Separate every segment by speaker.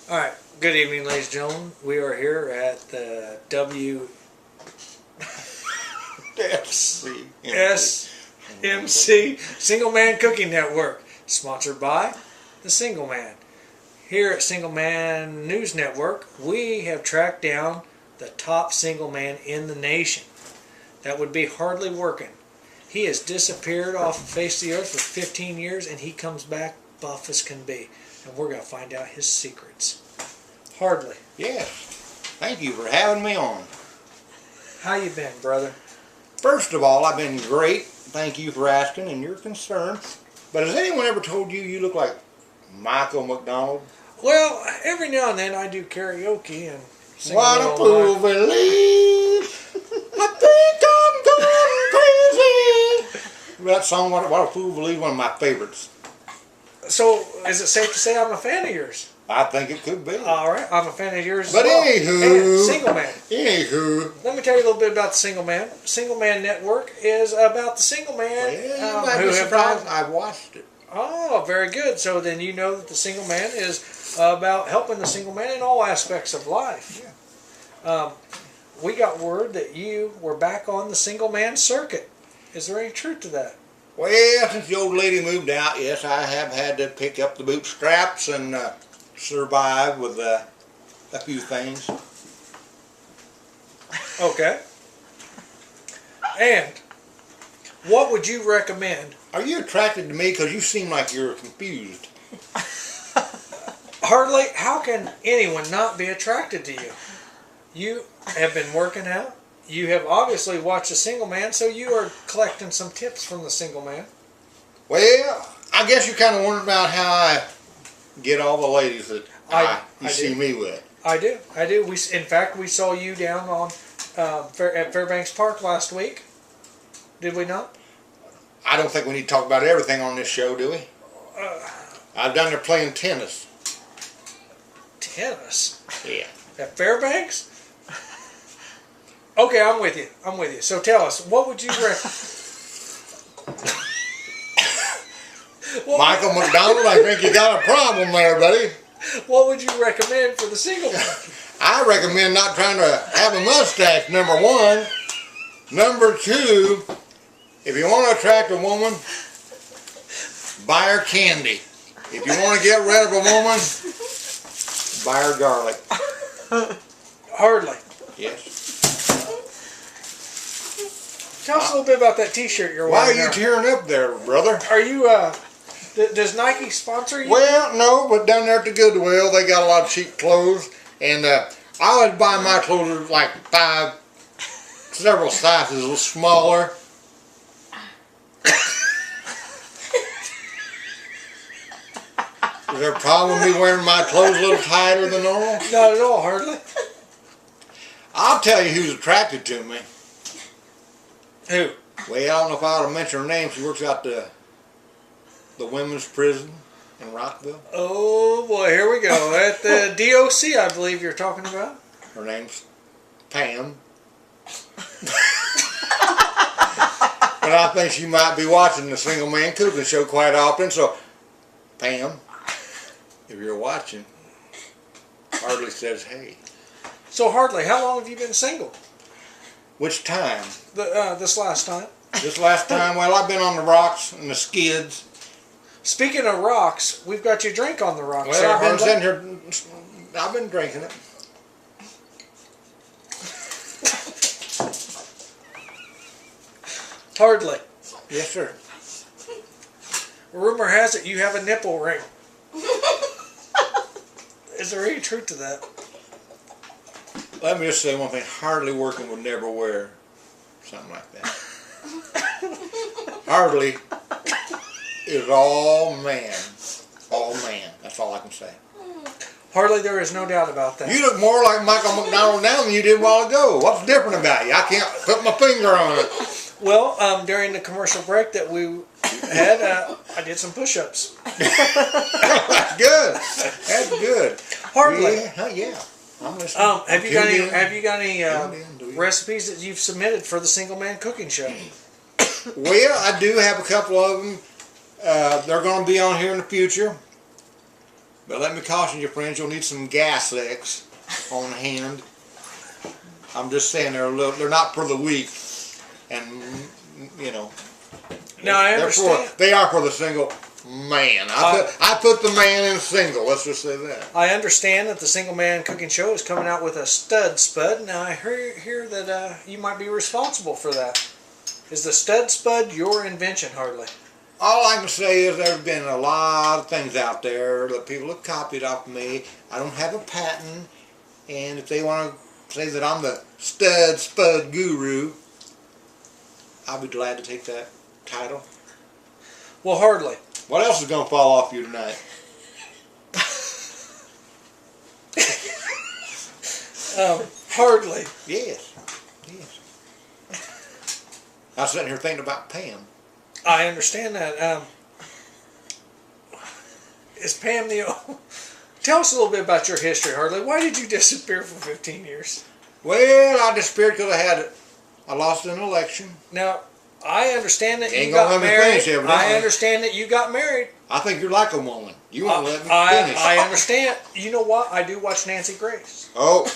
Speaker 1: All right. Good evening, ladies and gentlemen. We are here at the SMC Single Man Cooking Network, sponsored by the Single Man. Here at Single Man News Network, we have tracked down the top single man in the nation. That would be hardly working. He has disappeared off the face of the earth for 15 years, and he comes back buff as can be. And we're going to find out his secrets. Hardly.
Speaker 2: Yes. Thank you for having me on.
Speaker 1: How you been, brother?
Speaker 2: First of all, I've been great. Thank you for asking and your concern. But has anyone ever told you you look like Michael McDonald?
Speaker 1: Well, every now and then I do karaoke and sing
Speaker 2: What
Speaker 1: a
Speaker 2: a fool believes. I think I'm going crazy. That song, What a Fool Believes, one of my favorites.
Speaker 1: So, is it safe to say I'm a fan of yours?
Speaker 2: I think it could be.
Speaker 1: All right, I'm a fan of yours
Speaker 2: But
Speaker 1: as well.
Speaker 2: anywho.
Speaker 1: And Single Man.
Speaker 2: Anywho.
Speaker 1: Let me tell you a little bit about the Single Man. Single Man Network is about the single man
Speaker 2: Well, you might be surprised. I've watched it.
Speaker 1: Oh, very good. So then you know that the Single Man is about helping the single man in all aspects of life.
Speaker 2: Yeah.
Speaker 1: We got word that you were back on the Single Man circuit. Is there any truth to that?
Speaker 2: Well, since the old lady moved out, yes, I have had to pick up the bootstraps and survive with a few things.
Speaker 1: Okay. And what would you recommend?
Speaker 2: Are you attracted to me? Because you seem like you're confused.
Speaker 1: Hardly. How can anyone not be attracted to you? You have been working out. You have obviously watched The Single Man, so you are collecting some tips from The Single Man.
Speaker 2: Well, I guess you're kind of wondering about how I get all the ladies that you see me with.
Speaker 1: I do. In fact, we saw you down on at Fairbanks Park last week. Did we not?
Speaker 2: I don't think we need to talk about everything on this show, do we? I've done there playing tennis.
Speaker 1: Tennis?
Speaker 2: Yeah.
Speaker 1: At Fairbanks? Okay, I'm with you. So tell us, what would you recommend?
Speaker 2: Michael McDonald, I think you got a problem there, buddy.
Speaker 1: What would you recommend for the single man?
Speaker 2: I recommend not trying to have a mustache, number one. Number two, if you want to attract a woman, buy her candy. If you want to get rid of a woman, buy her garlic.
Speaker 1: Hardly.
Speaker 2: Yes.
Speaker 1: Tell us a little bit about that T-shirt you're
Speaker 2: Why
Speaker 1: wearing.
Speaker 2: are you tearing up there, brother?
Speaker 1: Are you, does Nike sponsor you?
Speaker 2: Well, no, but down there at the Goodwill, they got a lot of cheap clothes. And I always buy my clothes like several sizes a little smaller. Is there a problem with me wearing my clothes a little tighter than normal?
Speaker 1: Not at all, hardly.
Speaker 2: I'll tell you who's attracted to me.
Speaker 1: Who?
Speaker 2: Well, I don't know if I ought to mention her name. She works out the women's prison in Rockville.
Speaker 1: Oh boy, here we go. At the DOC, I believe you're talking about.
Speaker 2: Her name's Pam. But I think she might be watching the Single Man Cooking Show quite often. So, Pam, if you're watching, Hardly says hey.
Speaker 1: So Hardly, how long have you been single?
Speaker 2: Which time?
Speaker 1: This last time.
Speaker 2: This last time, well, I've been on the rocks and the skids.
Speaker 1: Speaking of rocks, we've got your drink on the rocks.
Speaker 2: Well, I've been sitting here, I've been drinking it.
Speaker 1: Hardly.
Speaker 2: Yes, sir.
Speaker 1: Rumor has it you have a nipple ring. Is there any truth to that?
Speaker 2: Let me just say one thing. Hardly working would never wear something like that. Hardly is all man. All man. That's all I can say.
Speaker 1: Hardly, there is no doubt about that.
Speaker 2: You look more like Michael McDonald now than you did a while ago. What's different about you? I can't put my finger on it.
Speaker 1: Well, during the commercial break that we had, I did some push-ups.
Speaker 2: That's good. That's good.
Speaker 1: Hardly.
Speaker 2: Yeah. I'm listening.
Speaker 1: Have you got any recipes that you've submitted for the Single Man Cooking Show?
Speaker 2: Well, I do have a couple of them. They're going to be on here in the future. But let me caution you, friends, you'll need some gas X on hand. I'm just saying they're not for the weak, and you know.
Speaker 1: Now I understand.
Speaker 2: They are for the single man. I put the man in single. Let's just say that.
Speaker 1: I understand that the Single Man Cooking Show is coming out with a stud spud. Now I hear that you might be responsible for that. Is the stud spud your invention, Hardly?
Speaker 2: All I can say is there's been a lot of things out there that people have copied off me. I don't have a patent, and if they want to say that I'm the stud spud guru, I'll be glad to take that title.
Speaker 1: Well, Hardly.
Speaker 2: What else is going to fall off you tonight?
Speaker 1: Hardly.
Speaker 2: Yes. I was sitting here thinking about Pam.
Speaker 1: I understand that. Is Pam the... Tell us a little bit about your history, Hardly. Why did you disappear for 15 years?
Speaker 2: Well, I disappeared because I lost an election.
Speaker 1: Now, I understand that
Speaker 2: Ain't
Speaker 1: you
Speaker 2: gonna
Speaker 1: got
Speaker 2: let me
Speaker 1: married.
Speaker 2: finish, evidently.
Speaker 1: I understand that you got married.
Speaker 2: I think you're like a woman. You won't let me finish.
Speaker 1: I understand. You know what? I do watch Nancy Grace.
Speaker 2: Oh,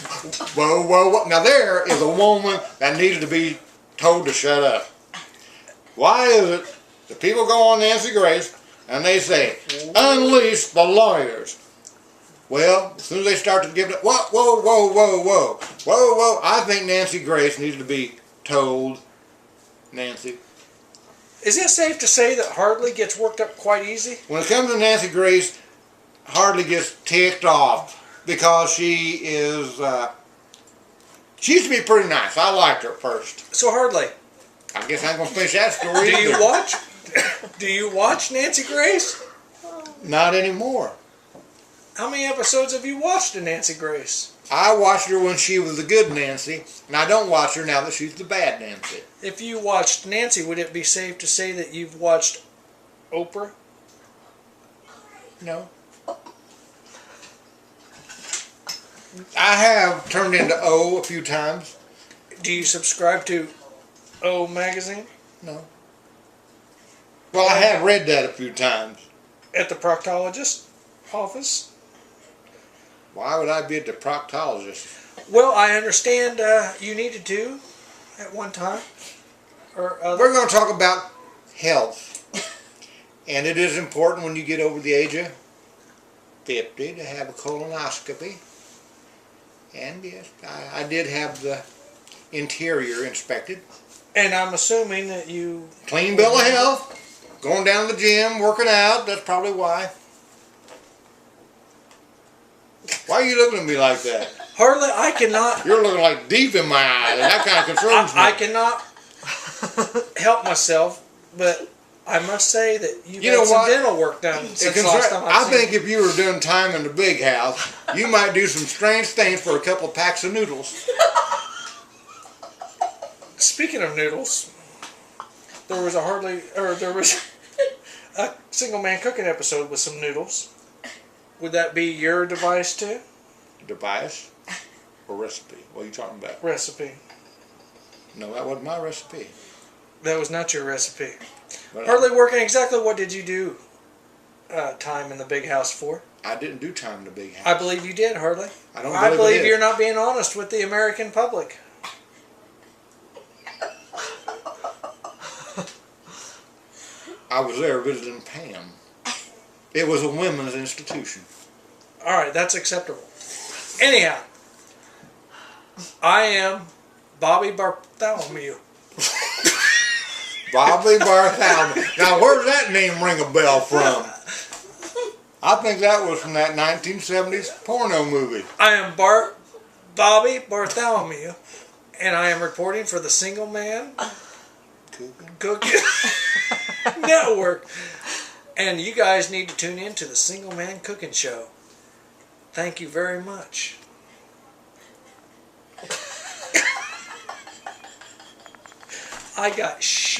Speaker 2: whoa. Now there is a woman that needed to be told to shut up. Why is it that people go on Nancy Grace and they say, unleash the lawyers? Well, as soon as they start to give it, whoa. I think Nancy Grace needs to be told, Nancy.
Speaker 1: Is it safe to say that Hardly gets worked up quite easy?
Speaker 2: When it comes to Nancy Grace, Hardly gets ticked off because she is, she used to be pretty nice. I liked her first.
Speaker 1: So Hardly,
Speaker 2: I guess I'm going to finish that story.
Speaker 1: Do you watch Nancy Grace?
Speaker 2: Not anymore.
Speaker 1: How many episodes have you watched of Nancy Grace?
Speaker 2: I watched her when she was the good Nancy, and I don't watch her now that she's the bad Nancy.
Speaker 1: If you watched Nancy, would it be safe to say that you've watched Oprah?
Speaker 2: No. I have turned into O a few times.
Speaker 1: Do you subscribe to O Magazine?
Speaker 2: No. Well, I have read that a few times.
Speaker 1: At the proctologist office?
Speaker 2: Why would I be at the proctologist?
Speaker 1: Well, I understand you needed to at one time. Or other.
Speaker 2: We're going to talk about health. And it is important when you get over the age of 50 to have a colonoscopy. And yes, I did have the interior inspected.
Speaker 1: And I'm assuming that you...
Speaker 2: Clean bill of health, going down to the gym, working out, that's probably why. Why are you looking at me like that?
Speaker 1: Hardly, I cannot...
Speaker 2: You're looking like deep in my eyes, and that kind of concerns me.
Speaker 1: I cannot help myself, but I must say that you've had some dental work done since last time
Speaker 2: I think if you were doing time in the big house, you might do some strange things for a couple of packs of noodles.
Speaker 1: Speaking of noodles, there was a Single Man Cooking episode with some noodles. Would that be your device too?
Speaker 2: Device or recipe? What are you talking about?
Speaker 1: Recipe.
Speaker 2: No, that wasn't my recipe.
Speaker 1: That was not your recipe.
Speaker 2: But
Speaker 1: Hardly working exactly what did you do time in the big house for?
Speaker 2: I didn't do time in the big house.
Speaker 1: I believe you did, Hardly.
Speaker 2: I
Speaker 1: believe you're not being honest with the American public.
Speaker 2: I was there visiting Pam. It was a women's institution.
Speaker 1: Alright, that's acceptable. Anyhow, I am Bobby Bartholomew.
Speaker 2: Bobby Bartholomew. Now, where does that name ring a bell from? I think that was from that 1970s porno movie.
Speaker 1: I am Bobby Bartholomew, and I am reporting for the Single Man Cooking Network. And you guys need to tune in to the Single Man Cooking Show. Thank you very much. I got shit.